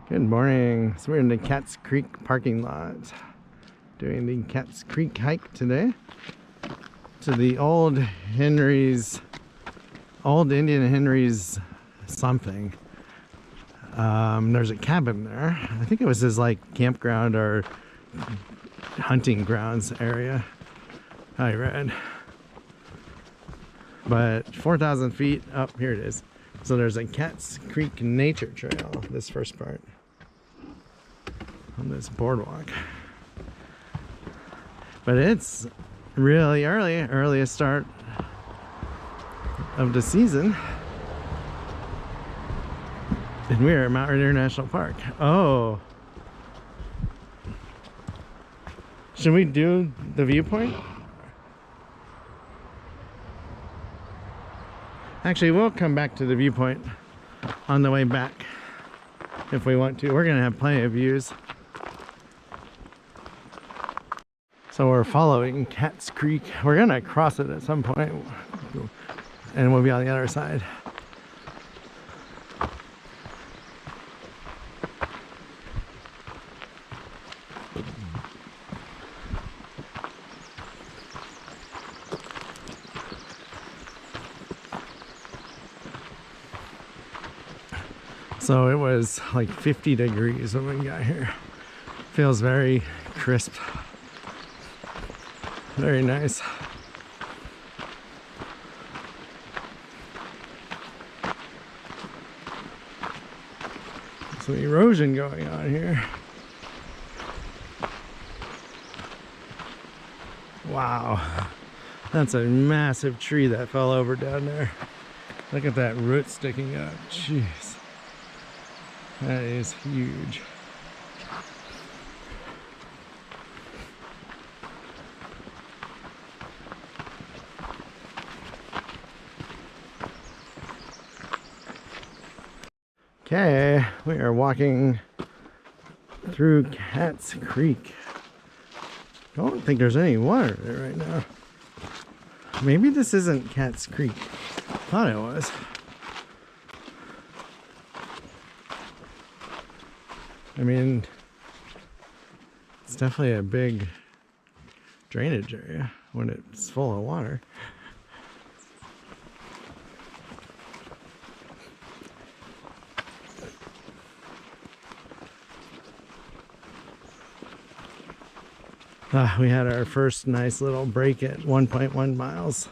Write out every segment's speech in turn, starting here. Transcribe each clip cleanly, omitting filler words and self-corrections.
Good morning. So we're in the Kautz Creek parking lot doing the Kautz Creek hike today to the old Indian Henry's something. There's a cabin there. I think it was his like campground or hunting grounds area, I read. But 4,000 feet up, here it is. So there's a Kautz Creek nature trail, this first part, on this boardwalk. But it's really earliest start of the season. And we are at Mount Rainier National Park. Oh. Should we do the viewpoint? Actually, we'll come back to the viewpoint on the way back if we want to. We're gonna have plenty of views. So we're following Kautz Creek. We're gonna cross it at some point and we'll be on the other side. So it was like 50 degrees when we got here. Feels very crisp. Very nice. Some erosion going on here. Wow. That's a massive tree that fell over down there. Look at that root sticking up. Jeez. That is huge. Okay, we are walking through Kautz Creek. Don't think there's any water there right now. Maybe this isn't Kautz Creek. Thought it was. I mean, it's definitely a big drainage area when it's full of water. We had our first nice little break at 1.1 miles.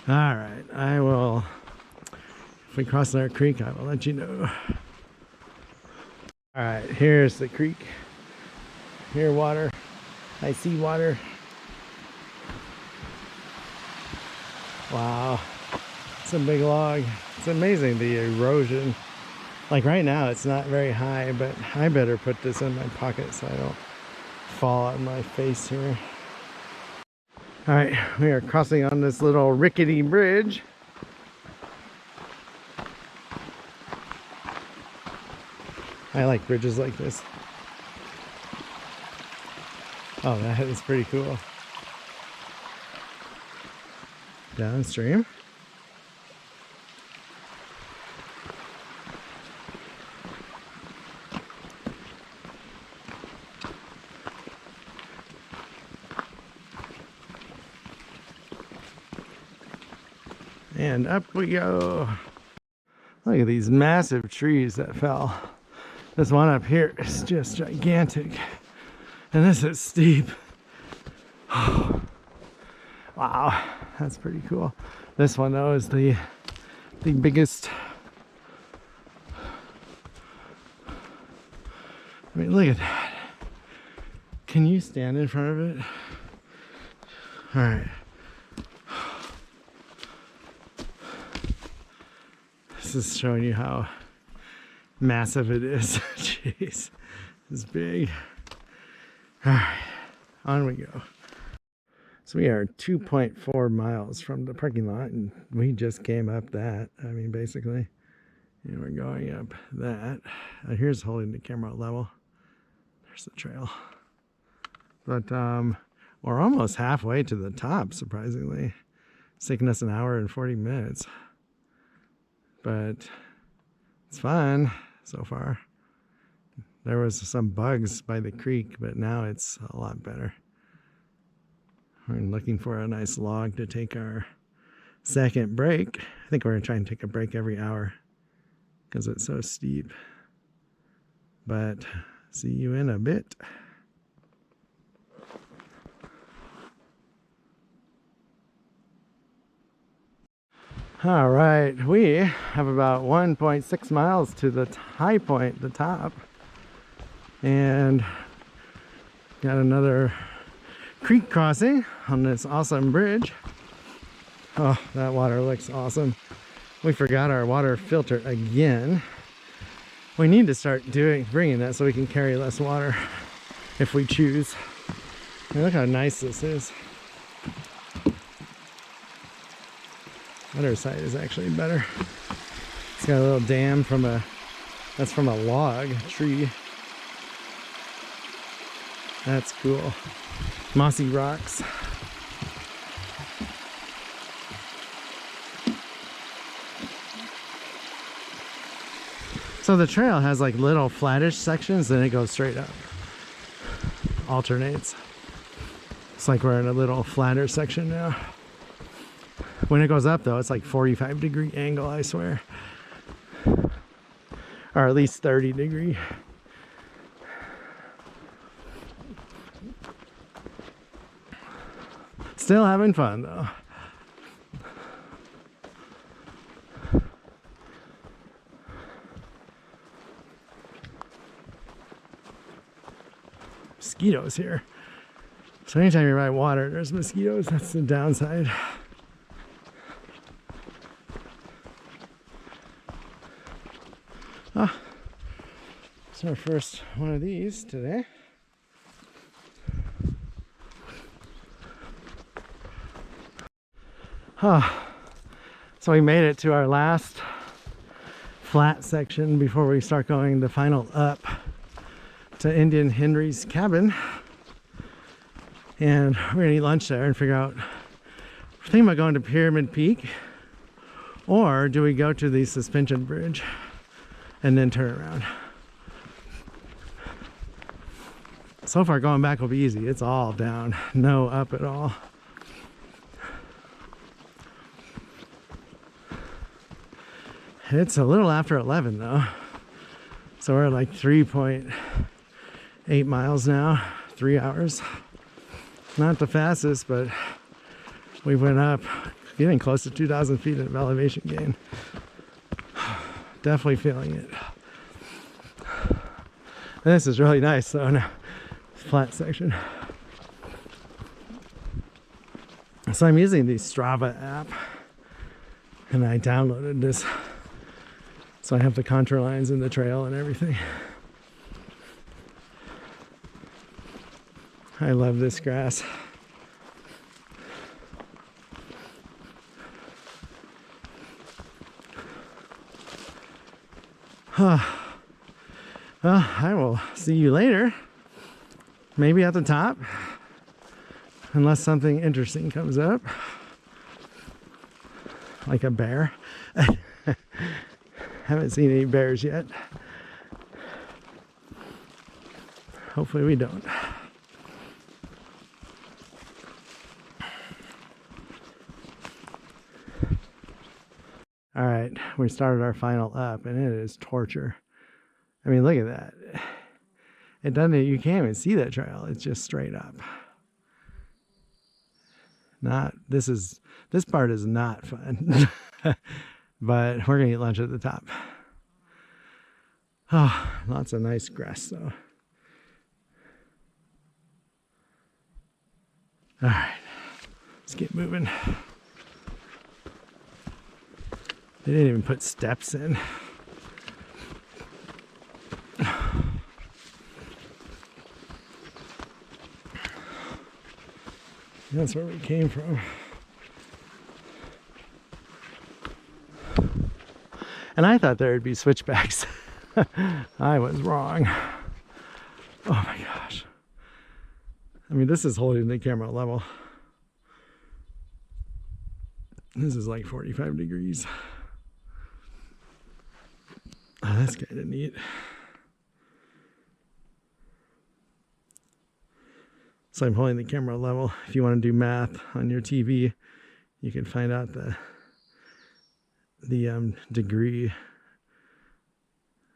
All right, I will, if we cross our creek, I will let you know. All right, here's the creek. Here, water. I see water. Wow, it's a big log. It's amazing the erosion. Like right now, it's not very high, but I better put this in my pocket so I don't fall on my face here. All right, we are crossing on this little rickety bridge. I like bridges like this. Oh, that is pretty cool. Downstream. And up we go. Look at these massive trees that fell. This one up here is just gigantic. And this is steep. Wow, that's pretty cool. This one though is the biggest. I mean, look at that. Can you stand in front of it? All right. This is showing you how massive it is. Jeez, it's big. All right, on we go. So we are 2.4 miles from the parking lot, and we just came up that. I mean, basically, And we're going up that. Here's holding the camera level. There's the trail. But we're almost halfway to the top, surprisingly. It's taken us an hour and 40 minutes. But it's fun so far. There was some bugs by the creek, but now it's a lot better. We're looking for a nice log to take our second break. I think we're going to try and take a break every hour because it's so steep. But see you in a bit. All right, we have about 1.6 miles to the high point, the top. And got another creek crossing on this awesome bridge. Oh, that water looks awesome. We forgot our water filter again. We need to start bringing that so we can carry less water if we choose. And look how nice this is. Other side is actually better. It's got a little dam that's from a log tree. That's cool. Mossy rocks. So the trail has like little flattish sections, then it goes straight up. Alternates. It's like we're in a little flatter section now. When it goes up though, it's like 45-degree angle, I swear. Or at least 30-degree. Still having fun though. Mosquitoes here. So anytime you're by water, there's mosquitoes. That's the downside. Ah, it's our first one of these today. So we made it to our last flat section before we start going the final up to Indian Henry's cabin. And we're gonna eat lunch there and figure out, we're thinking about going to Pyramid Peak, or do we go to the suspension bridge and then turn around? So far going back will be easy. It's all down, no up at all. It's a little after 11 though. So we're like 3.8 miles now, 3 hours. Not the fastest, but we went up, getting close to 2,000 feet of elevation gain. Definitely feeling it. This is really nice though, now flat section. So I'm using the Strava app and I downloaded this. So I have the contour lines in the trail and everything. I love this grass. Well, I will see you later. Maybe at the top. Unless something interesting comes up. Like a bear. Haven't seen any bears yet. Hopefully we don't. All right, we started our final up and it is torture. I mean, look at that. It doesn't, you can't even see that trail. It's just straight up. This part is not fun. But we're gonna eat lunch at the top. Oh, lots of nice grass though. All right, let's get moving. They didn't even put steps in. That's where we came from. And I thought there would be switchbacks. I was wrong. Oh my gosh. I mean, this is holding the camera level. This is like 45 degrees. Oh, that's kind of neat. So I'm holding the camera level. If you want to do math on your TV, you can find out the degree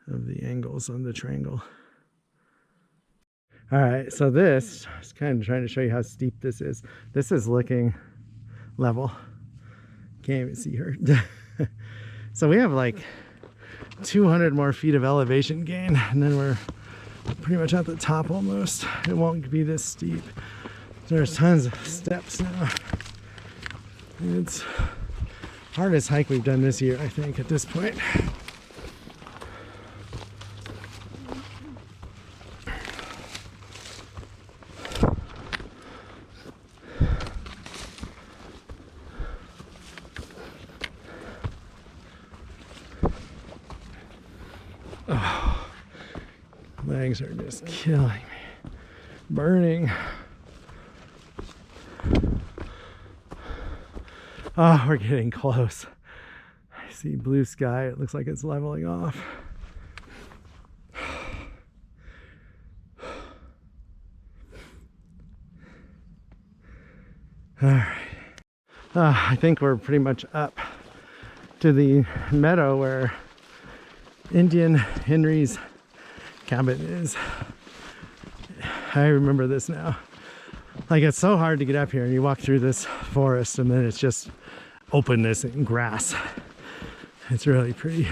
of the angles on the triangle. All right, so this is kind of trying to show you how steep this is. This is looking level. Can't even see her. So we have like 200 more feet of elevation gain, and then we're pretty much at the top almost. It won't be this steep. There's tons of steps now. It's hardest hike we've done this year, I think, at this point. Oh, legs are just killing me. Burning. Oh, we're getting close. I see blue sky. It looks like it's leveling off. All right. I think we're pretty much up to the meadow where Indian Henry's cabin is. I remember this now. Like, it's so hard to get up here, and you walk through this forest and then it's just openness and grass. It's really pretty.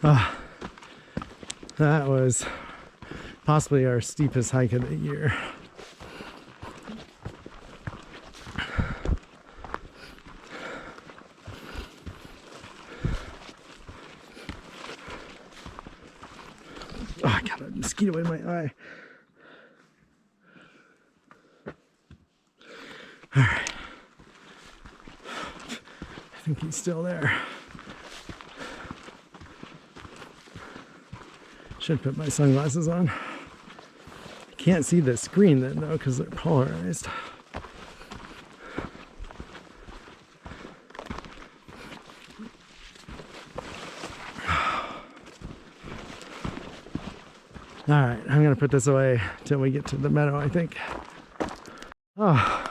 That was possibly our steepest hike of the year. Oh, I got a mosquito in my eye. All right. I think he's still there. Should put my sunglasses on. Can't see the screen then though, because they're polarized. All right, I'm gonna put this away till we get to the meadow, I think. Oh,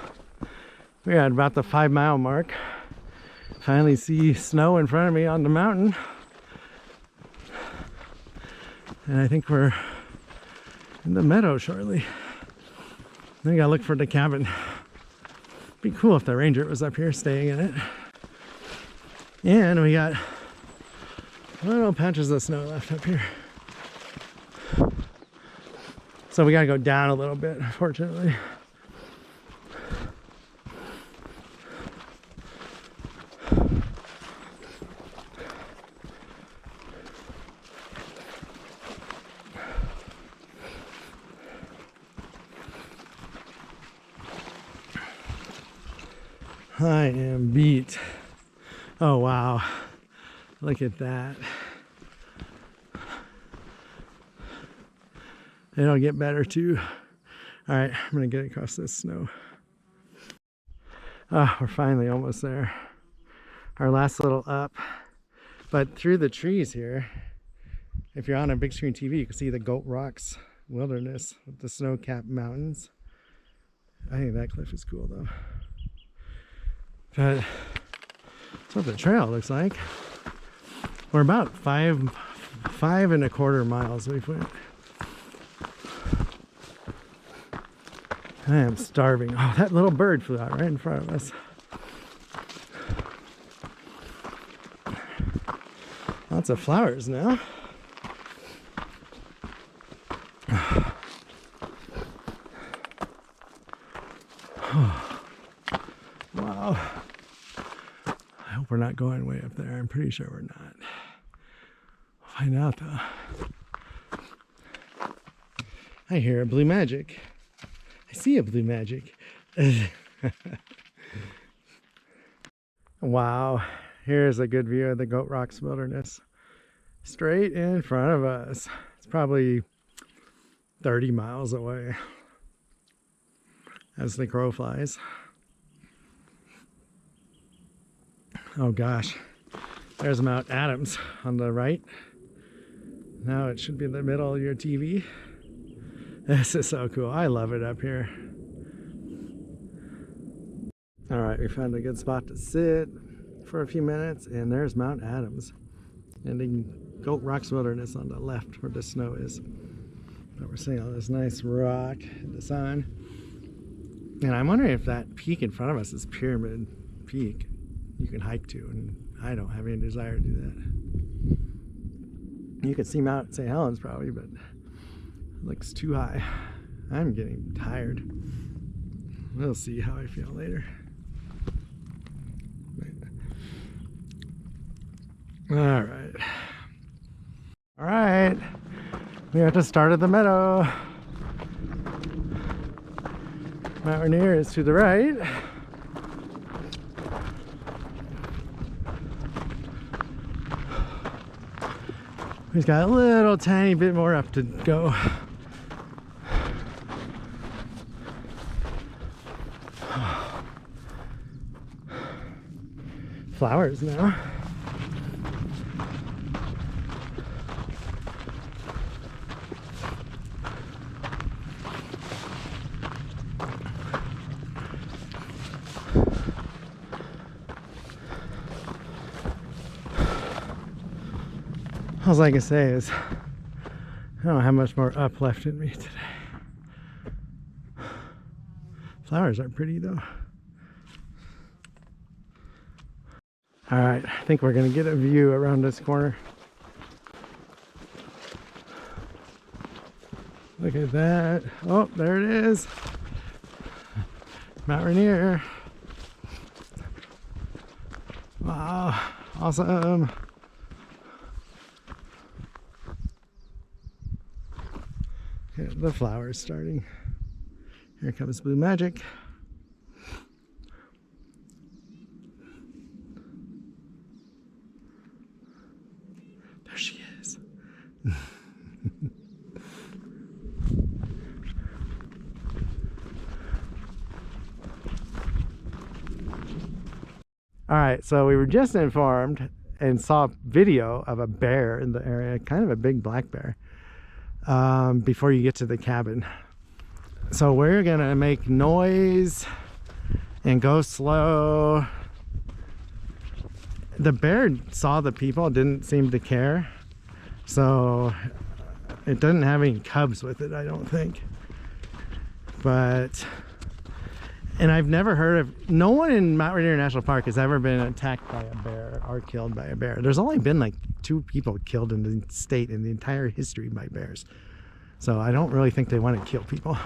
we're at about the 5-mile mark. Finally see snow in front of me on the mountain. And I think we're in the meadow shortly. Then I gotta look for the cabin. Be cool if the ranger was up here staying in it. And we got little patches of snow left up here. So we gotta go down a little bit, unfortunately. I am beat. Oh wow, look at that. It'll get better too. All right, I'm gonna get across this snow. Oh, we're finally almost there. Our last little up. But through the trees here, if you're on a big screen TV, you can see the Goat Rocks wilderness with the snow-capped mountains. I think that cliff is cool though. But that's what the trail looks like. We're about 5.25 miles we've went. I am starving. Oh, that little bird flew out right in front of us. Lots of flowers now. Wow. I hope we're not going way up there. I'm pretty sure we're not. We'll find out though. I hear a blue magic. I see a blue magic. Wow. Here's a good view of the Goat Rocks Wilderness. Straight in front of us. It's probably 30 miles away as the crow flies. Oh gosh, there's Mount Adams on the right. Now it should be in the middle of your TV. This is so cool. I love it up here. All right, we found a good spot to sit for a few minutes, and there's Mount Adams and the Goat Rocks Wilderness on the left where the snow is. But we're seeing all this nice rock in the sun. And I'm wondering if that peak in front of us is Pyramid Peak you can hike to, and I don't have any desire to do that. You can see Mount St. Helens probably, but it looks too high. I'm getting tired. We'll see how I feel later. All right, we are at the start of the meadow. Mount Rainier is to the right. We've got a little tiny bit more up to go. Flowers now. All I can say is I don't have much more up left in me today. Flowers are pretty though. All right, I think we're gonna get a view around this corner. Look at that. Oh, there it is. Mount Rainier. Wow, awesome. Okay, the flowers starting. Here comes Blue Magic. There she is. All right, so we were just informed and saw a video of a bear in the area, kind of a big black bear, before you get to the cabin. So we're gonna make noise and go slow. The bear saw the people, didn't seem to care. So it doesn't have any cubs with it, I don't think. But, and I've never heard of, no one in Mount Rainier National Park has ever been attacked by a bear or killed by a bear. There's only been like 2 people killed in the state in the entire history by bears. So I don't really think they want to kill people.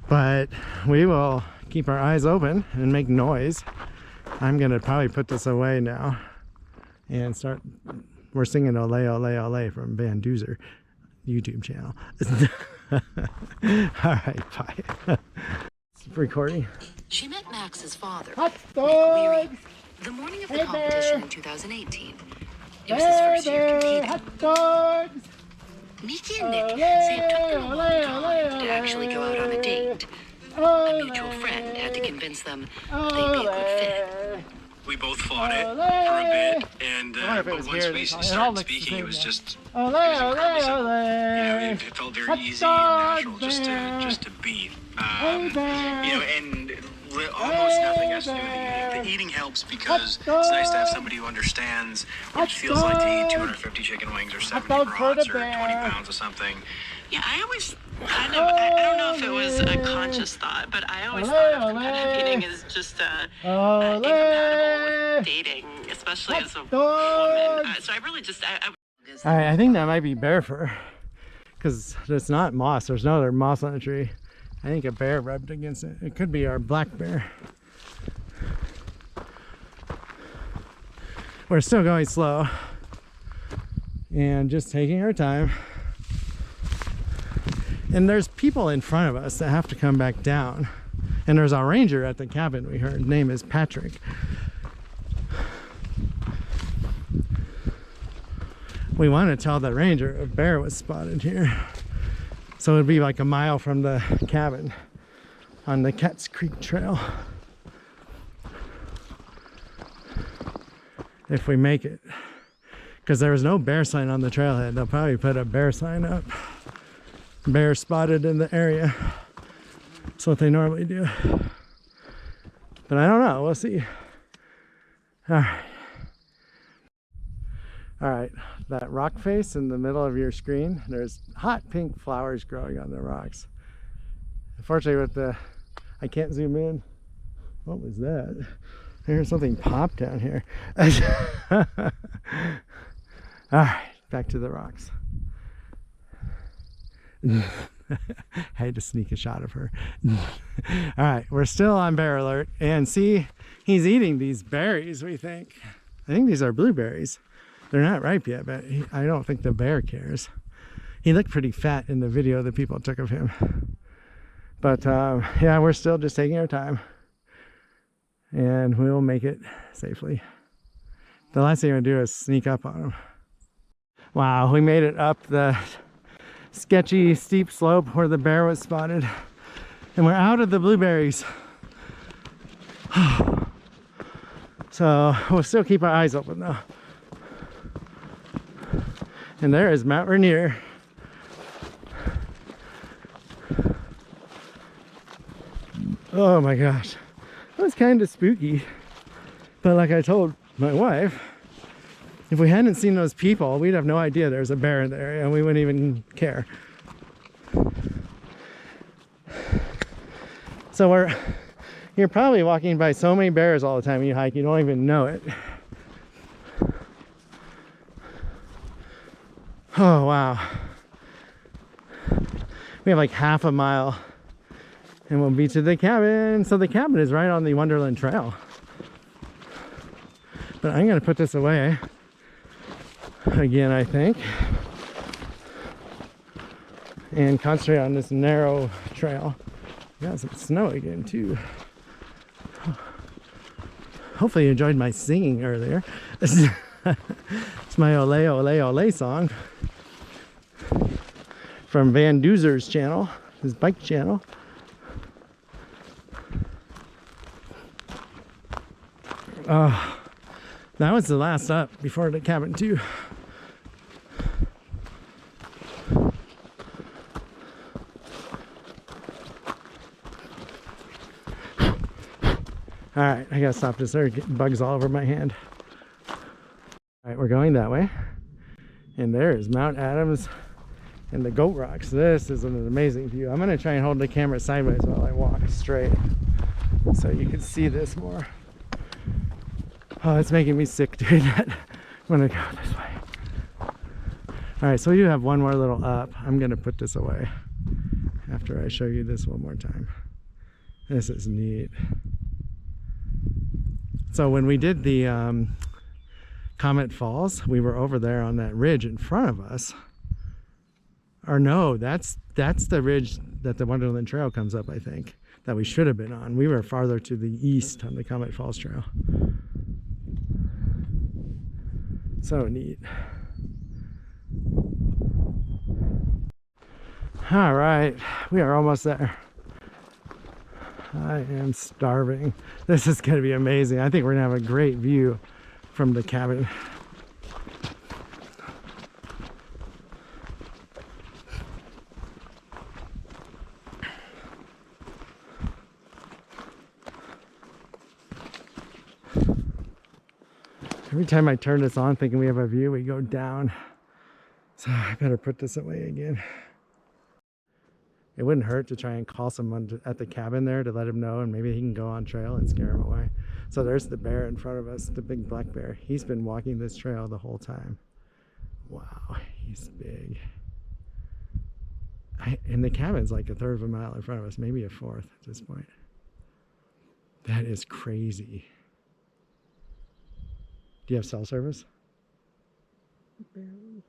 But we will keep our eyes open and make noise. I'm gonna probably put this away now and start. We're singing Ole Ole Ole from Van Duzer YouTube channel. All right, bye. It's recording. She met Max's father, Hot Nick dogs! Weary, the morning of the competition in 2018. It was his Hey first year there, competing. hot dogs! Nikki and Nick say it took them a long time to actually go out on a date. A mutual friend had to convince them that they'd be a good fit. We both fought it for a bit, and but once we started speaking, it was just it was incredibly simple. You know, it felt very easy and natural just to beat. You know, and almost nothing has to do with the eating. The eating helps because it's nice to have somebody who understands what it feels like to eat 250 chicken wings or 70 brats or 20 pounds of something. Yeah, I always kind of, I don't know if it was a conscious thought, but I always thought of competitive eating as just incompatible with dating, especially as a woman. So I really just, All right, I think that might be bear fur because it's not moss. There's no other moss on the tree. I think a bear rubbed against it. It could be our black bear. We're still going slow and just taking our time. And there's people in front of us that have to come back down. And there's a ranger at the cabin we heard. Name is Patrick. we want to tell the ranger a bear was spotted here. So it'd be like a mile from the cabin on the Kautz Creek Trail. If we make it. Because there was no bear sign on the trailhead. They'll probably put a bear sign up. Bear spotted in the area. That's what they normally do. But I don't know. We'll see. Alright. Alright. That rock face in the middle of your screen, there's hot pink flowers growing on the rocks. Unfortunately with the... I can't zoom in. What was that? I heard something pop down here. Alright, back to the rocks. I had to sneak a shot of her. Alright, we're still on bear alert. And see, he's eating these berries, we think. I think these are blueberries. They're not ripe yet, but I don't think the bear cares. He looked pretty fat in the video that people took of him. But yeah, we're still just taking our time. And we'll make it safely. The last thing we're gonna do is sneak up on him. Wow, we made it up the sketchy, steep slope where the bear was spotted. And we're out of the blueberries. So we'll still keep our eyes open though. And there is Mount Rainier. Oh my gosh. That was kind of spooky. But like I told my wife, if we hadn't seen those people, we'd have no idea there's a bear in the area and we wouldn't even care. So you're probably walking by so many bears all the time you hike, you don't even know it. Oh wow. We have like half a mile and we'll be to the cabin. So the cabin is right on the Wonderland Trail. But I'm gonna put this away again, I think, and concentrate on this narrow trail. Got some snow again too. Hopefully you enjoyed my singing earlier. It's my Ole Ole Ole song from Van Doozer's channel, his bike channel. That was the last up before the cabin too. Alright, I gotta stop this. There are getting bugs all over my hand. Alright, we're going that way. And there is Mount Adams and the Goat Rocks. This is an amazing view. I'm gonna try and hold the camera sideways while I walk straight so you can see this more. Oh, it's making me sick doing that. I'm gonna go this way. Alright, so we do have one more little up. I'm gonna put this away after I show you this one more time. This is neat. So when we did the Comet Falls, we were over there on that ridge in front of us. Or no, that's the ridge that the Wonderland Trail comes up, I think, that we should have been on. We were farther to the east on the Comet Falls Trail. So neat. All right, we are almost there. I am starving. This is going to be amazing. I think we're going to have a great view from the cabin. Every time I turn this on thinking we have a view, we go down. So I better put this away again. It wouldn't hurt to try and call someone at the cabin there to let him know, and maybe he can go on trail and scare him away. So there's the bear in front of us, the big black bear. He's been walking this trail the whole time. Wow, he's big. And the cabin's like a third of a mile in front of us, maybe a fourth at this point. That is crazy. Do you have cell service? Barely.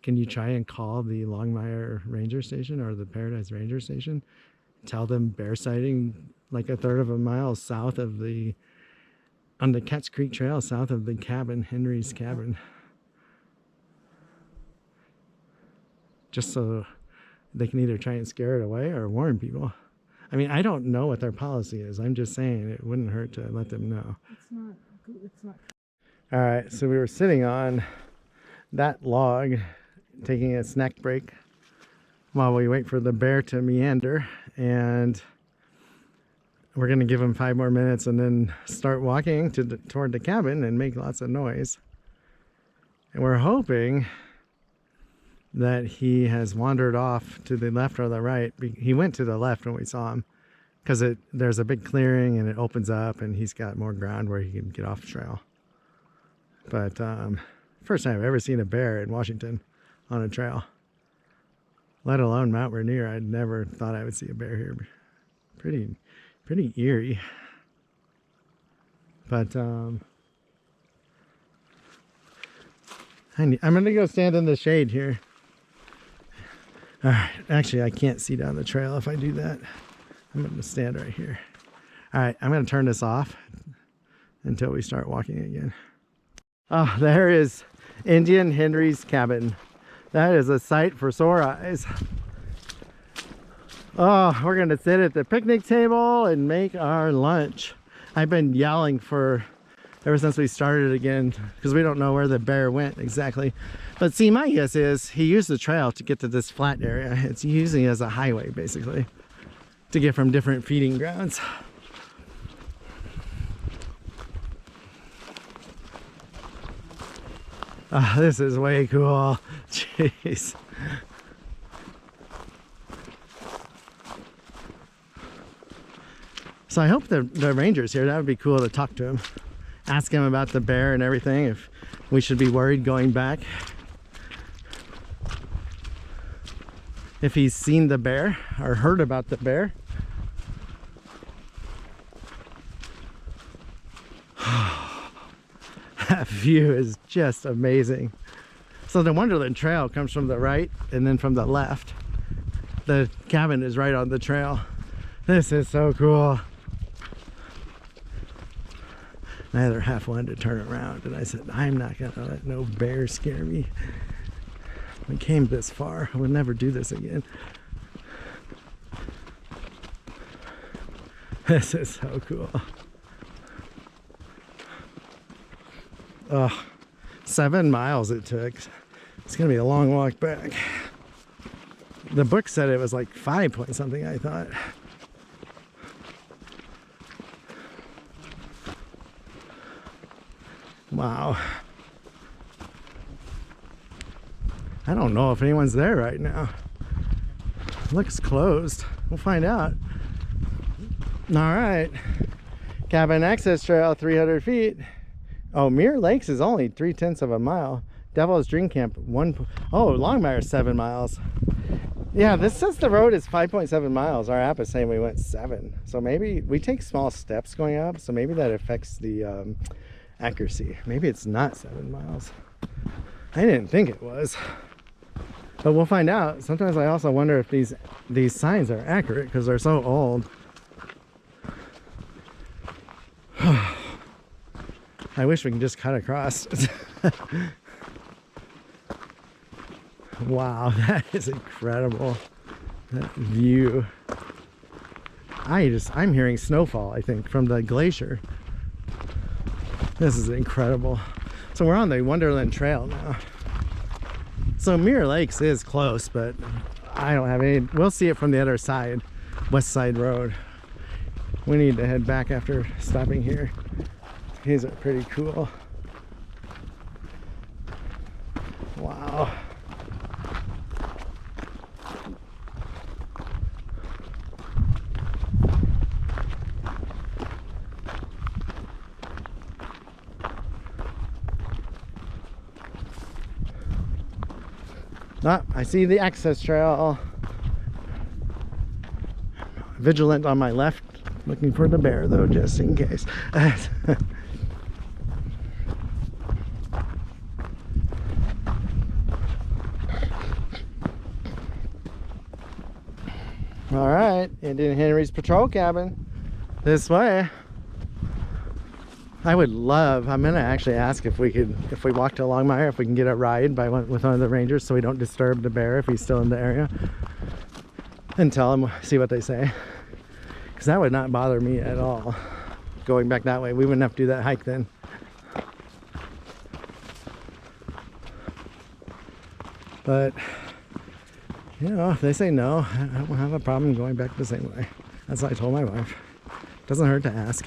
Can you try and call the Longmire Ranger Station or the Paradise Ranger Station? Tell them bear sighting like a third of a mile south of on the Kautz Creek Trail, south of the cabin, Henry's cabin. just so they can either try and scare it away or warn people. I mean, I don't know what their policy is. I'm just saying it wouldn't hurt to let them know. It's not. All right, so we were sitting on that log, taking a snack break while we wait for the bear to meander, and we're gonna give him 5 more minutes and then start walking toward the cabin and make lots of noise. And we're hoping that he has wandered off to the left or the right. He went to the left when we saw him because there's a big clearing and it opens up and he's got more ground where he can get off the trail. But first time I've ever seen a bear in Washington on a trail, let alone Mount Rainier. I never thought I would see a bear here. Pretty eerie. But I'm gonna go stand in the shade here. All right, actually I can't see down the trail if I do that. I'm gonna stand right here. All right, I'm gonna turn this off until we start walking again. Oh, there is Indian Henry's cabin. That is a sight for sore eyes. Oh, we're gonna sit at the picnic table and make our lunch. I've been yelling ever since we started again because we don't know where the bear went exactly. But see, my guess is he used the trail to get to this flat area. It's using it as a highway basically to get from different feeding grounds. Oh, this is way cool. Jeez. So I hope the ranger's here. That would be cool to talk to him. Ask him about the bear and everything, if we should be worried going back. If he's seen the bear or heard about the bear. That view is just amazing. So the Wonderland Trail comes from the right and then from the left. The cabin is right on the trail. This is so cool. My other half wanted to turn around and I said, I'm not gonna let no bear scare me. We came this far, I would never do this again. This is so cool. Oh, 7 miles it took. It's gonna be a long walk back. The book said it was like 5 point something, I thought. Wow. I don't know if anyone's there right now. Looks closed. We'll find out. All right. Cabin access trail, 300 feet. Oh, Mirror Lakes is only 3/10 of a mile. Devil's Dream Camp, Longmire, 7 miles. Yeah, this says the road is 5.7 miles. Our app is saying we went 7. So maybe we take small steps going up. So maybe that affects the accuracy. Maybe it's not 7 miles. I didn't think it was, but we'll find out. Sometimes I also wonder if these signs are accurate because they're so old. I wish we could just cut across. Wow, that is incredible. That view. I'm hearing snowfall, I think, from the glacier. This is incredible. So we're on the Wonderland Trail now. So Mirror Lakes is close, but I don't have any. We'll see it from the other side, West Side Road. We need to head back after stopping here. These are pretty cool. Wow. Ah, I see the access trail. Vigilant on my left, looking for the bear though, just in case. All right, Indian Henry's patrol cabin. This way. I would love, I'm gonna actually ask if we walk to Longmire, if we can get a ride with one of the rangers so we don't disturb the bear if he's still in the area. And tell him, see what they say. Because that would not bother me at all. Going back that way, we wouldn't have to do that hike then. But, you know, if they say no, I don't have a problem going back the same way. That's what I told my wife. Doesn't hurt to ask.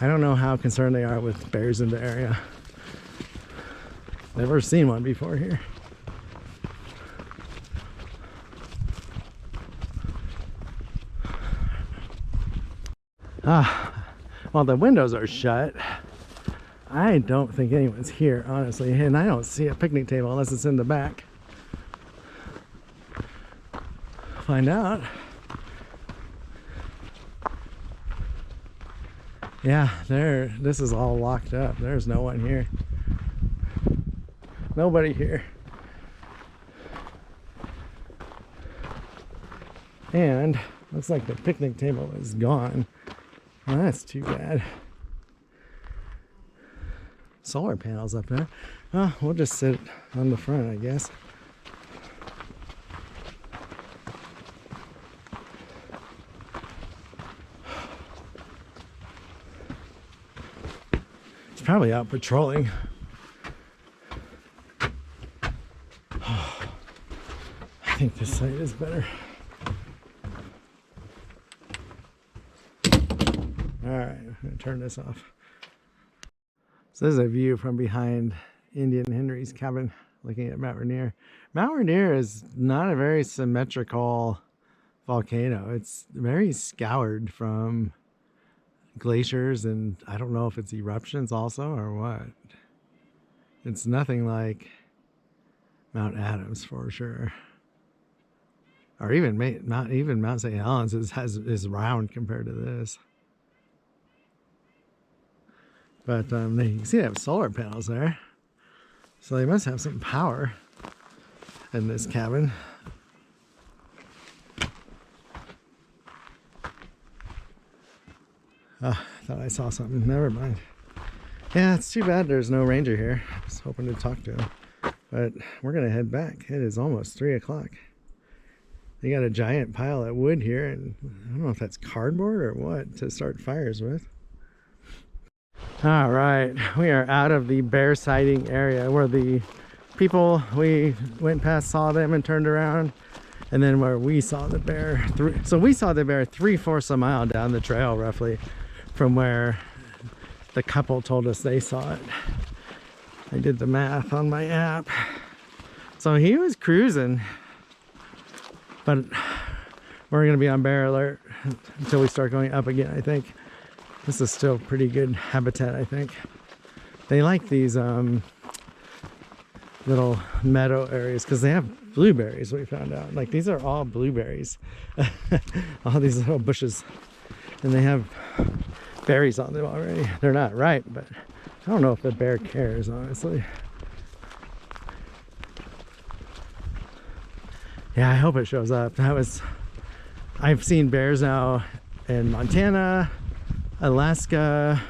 I don't know how concerned they are with bears in the area. Never seen one before here. Well, the windows are shut. I don't think anyone's here, honestly, and I don't see a picnic table unless it's in the back. Find out. Yeah, this is all locked up. There's no one here. Nobody here. And looks like the picnic table is gone. Well, that's too bad. Solar panels up there. Well, we'll just sit on the front, I guess. It's probably out patrolling. I think this side is better. Alright, I'm going to turn this off. So this is a view from behind Indian Henry's cabin, looking at Mount Rainier. Mount Rainier is not a very symmetrical volcano. It's very scoured from glaciers, and I don't know if it's eruptions also or what. It's nothing like Mount Adams for sure. Or even Mount St. Helens is round compared to this. But you can see they have solar panels there. So they must have some power in this cabin. Oh, I thought I saw something. Never mind. Yeah, it's too bad there's no ranger here. I was hoping to talk to him. But we're going to head back. It is almost 3 o'clock. They got a giant pile of wood here, and I don't know if that's cardboard or what to start fires with. All right, we are out of the bear sighting area where the people we went past saw them and turned around, and then where we saw the bear. So we saw the bear 3/4 a mile down the trail roughly from where the couple told us they saw it. I did the math on my app. So he was cruising, but we're going to be on bear alert until we start going up again, I think. This is still pretty good habitat, I think. They like these little meadow areas because they have blueberries, we found out. Like, these are all blueberries. All these little bushes. And they have berries on them already. They're not ripe, but I don't know if the bear cares, honestly. Yeah, I hope it shows up. I've seen bears now in Montana, Alaska,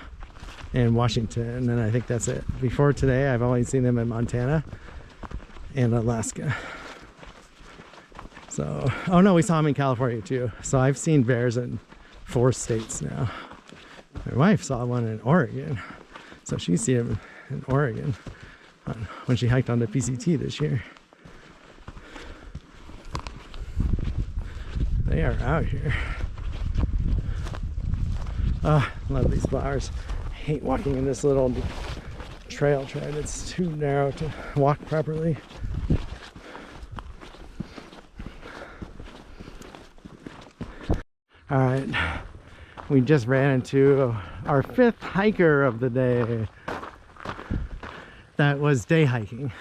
and Washington, and I think that's it. Before today, I've only seen them in Montana and Alaska. So, oh no, we saw them in California too. So I've seen bears in 4 states now. My wife saw one in Oregon, so she's seen them in Oregon when she hiked on the PCT this year. They are out here. Oh, I love these flowers. I hate walking in this little trail tread. It's too narrow to walk properly. All right, we just ran into our 5th hiker of the day. That was day hiking.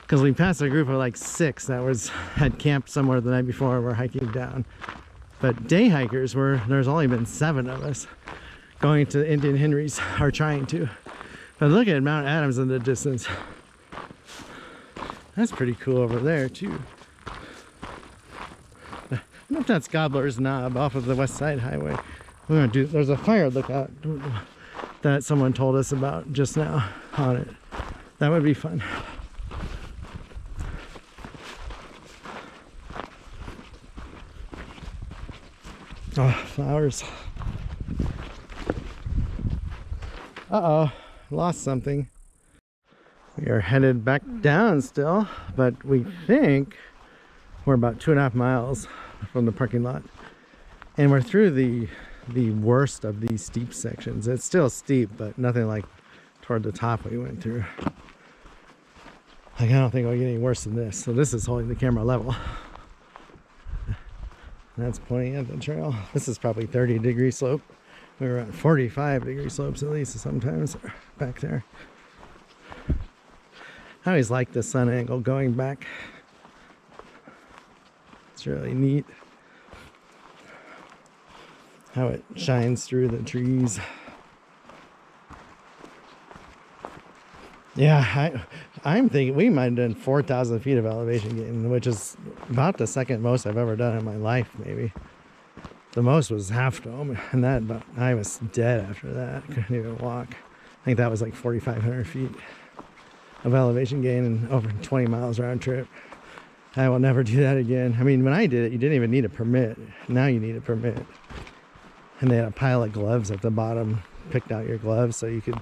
Because we passed a group of like 6 that had camped somewhere the night before and were hiking down. But day hikers there's only been 7 of us going to Indian Henry's, or trying to. But look at Mount Adams in the distance. That's pretty cool over there too. I don't know if that's Gobbler's Knob off of the West Side Highway. There's a fire lookout that someone told us about just now on it. That would be fun. Oh, flowers. Uh-oh, lost something. We are headed back down still, but we think we're about 2.5 miles from the parking lot. And we're through the worst of these steep sections. It's still steep, but nothing like toward the top we went through. Like, I don't think it'll get any worse than this. So this is holding the camera level. That's pointing at the trail. This is probably 30-degree slope. We were at 45-degree slopes at least sometimes back there. I always like the sun angle going back. It's really neat how it shines through the trees. Yeah, I'm thinking we might have done 4,000 feet of elevation gain, which is about the second most I've ever done in my life, maybe. The most was Half Dome, and that, but I was dead after that. Couldn't even walk. I think that was like 4,500 feet of elevation gain and over 20 miles round trip. I will never do that again. I mean, when I did it, you didn't even need a permit. Now you need a permit. And they had a pile of gloves at the bottom. Picked out your gloves so you could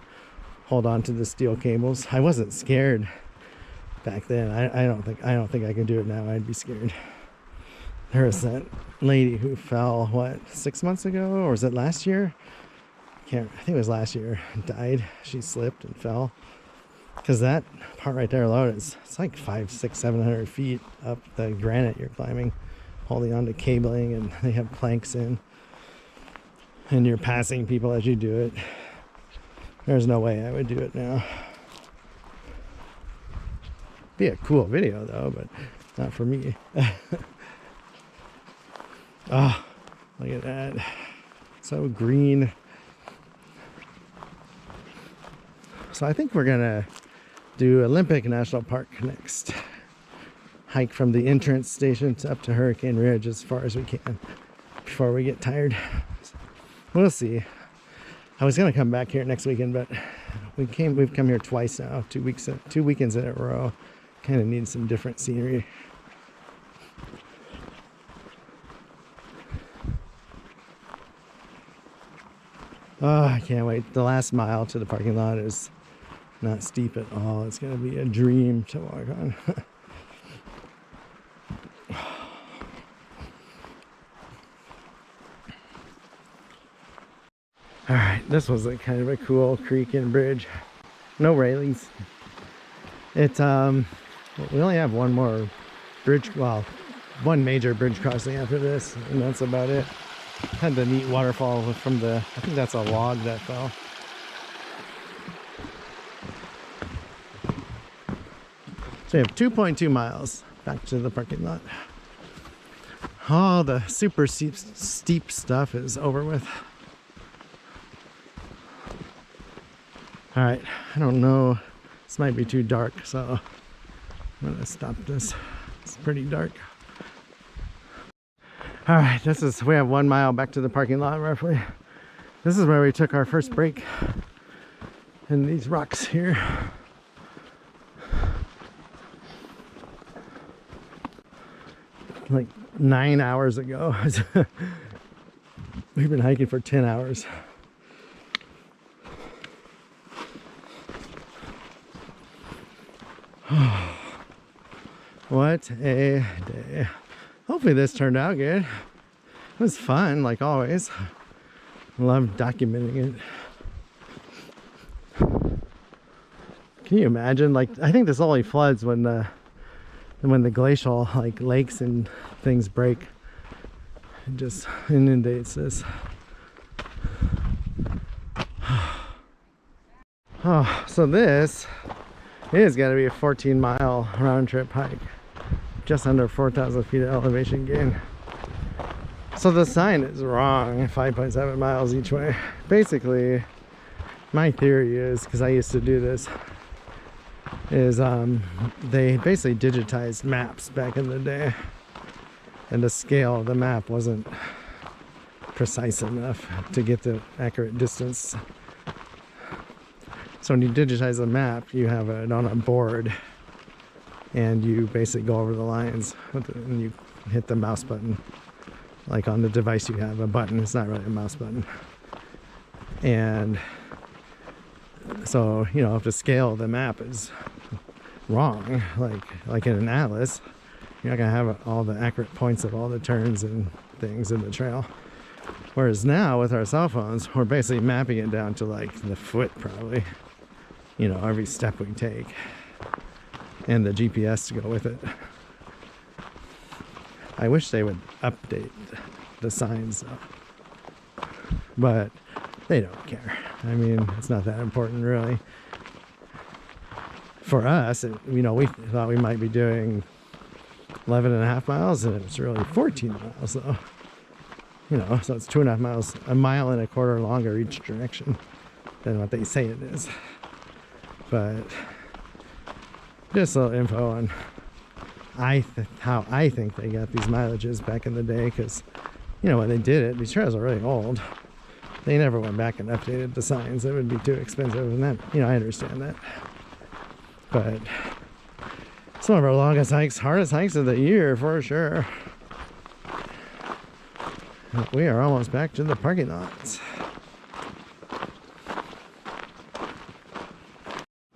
hold on to the steel cables. I wasn't scared back then. I don't think I can do it now. I'd be scared. There was that lady who fell, what, 6 months ago, or was it last year? I think it was last year. Died. She slipped and fell. Because that part right there alone it's like 500, 600, 700 feet up the granite you're climbing, holding onto cabling, and they have planks in, and you're passing people as you do it. There's no way I would do it now. Be a cool video though, but not for me. Oh, look at that. So green. So I think we're gonna do Olympic National Park next. Hike from the entrance station up to Hurricane Ridge as far as we can before we get tired. We'll see. I was gonna come back here next weekend, but we've come here twice now, 2 weekends in a row. Kind of need some different scenery. Oh, I can't wait. The last mile to the parking lot is not steep at all. It's gonna be a dream to walk on. All right, this was a kind of a cool creek and bridge. No railings. It's we only have one more bridge, well, one major bridge crossing after this, and that's about it. Had the neat waterfall from the, I think that's a log that fell. So we have 2.2 miles back to the parking lot. All the super steep stuff is over with. All right, I don't know. This might be too dark, so I'm gonna stop this. It's pretty dark. All right, we have 1 mile back to the parking lot roughly. This is where we took our first break in these rocks here. Like 9 hours ago. We've been hiking for 10 hours. What a day. Hopefully this turned out good. It was fun, like always. Love documenting it. Can you imagine? Like, I think this only floods when the glacial, like, lakes and things break. It just inundates this. Oh, so this is got to be a 14-mile round trip hike. Just under 4,000 feet of elevation gain. So the sign is wrong, 5.7 miles each way. Basically, my theory is, because I used to do this, is they basically digitized maps back in the day, and the scale of the map wasn't precise enough to get the accurate distance So when you digitize the map, you have it on a board, and you basically go over the lines and you hit the mouse button. Like on the device you have a button, it's not really a mouse button. And so, you know, if the scale of the map is wrong, like in an atlas, you're not gonna have all the accurate points of all the turns and things in the trail. Whereas now with our cell phones, we're basically mapping it down to like the foot probably, you know, every step we take, and the GPS to go with it. I wish they would update the signs though, but they don't care. I mean, it's not that important really. For us, you know, we thought we might be doing 11.5 miles, and it's really 14 miles though. You know, so it's 2.5 miles, a mile and a quarter longer each direction than what they say it is. But just a little info on how I think they got these mileages back in the day, because, you know, when they did it, these trails are really old. They never went back and updated the signs. It would be too expensive, and that, you know, I understand that. But some of our longest hikes, hardest hikes of the year for sure. We are almost back to the parking lots.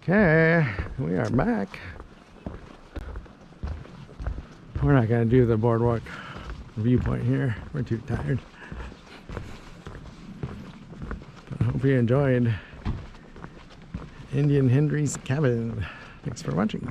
Okay, we are back. We're not going to do the boardwalk viewpoint here. We're too tired. But I hope you enjoyed Indian Henry's cabin. Thanks for watching.